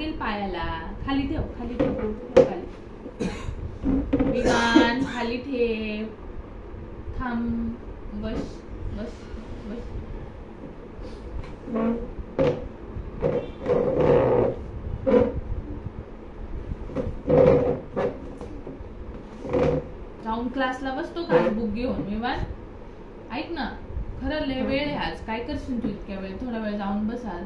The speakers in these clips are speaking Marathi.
लागेल पायाला. खाली ठेव, खाली ठेव, खाली. विमान खाली ठेव. थांब. बस बस बस. जाऊन क्लासला बसतो का बुक घेऊन? विमान ऐक ना, खरं लय वेळ आहे आज. काय करशील तू इतक्या वेळ? थोडा वेळ जाऊन बस आज.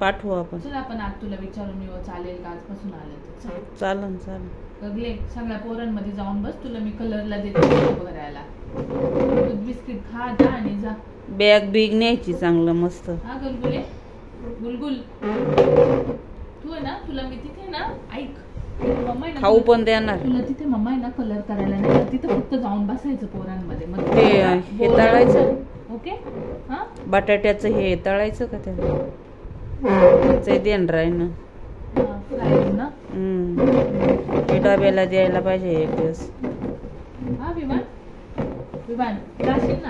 पाठवू आपण. चल आपण आज तुला विचारून येऊ, चालेल का? आजपासून आलं तर चालन चालन. गगले सगळ्या पोरांमध्ये जाऊन बस. तुला मी कलरला देते भरायला. दूध बिस्किट खा जा आणि जा. बॅग बिग न्यायची चांगलं मस्त. हा गलगुले, गुलगुल तू आहे ना, तुला मी तिथे ना ऐक, मम्मा आहे ना खाऊ पण देणार. तुला तिथे मम्मा आहे ना कलर करायला नाही, तिथे फक्त जाऊन बसायचं पोरांमध्ये. मग हे तळायचं. ओके. हा बटाट्याचं हे तळायचं का त्याला? देण राहीन ना. डब्याला द्यायला पाहिजे एक दिवस. हा विमान, विमान जाशील ना.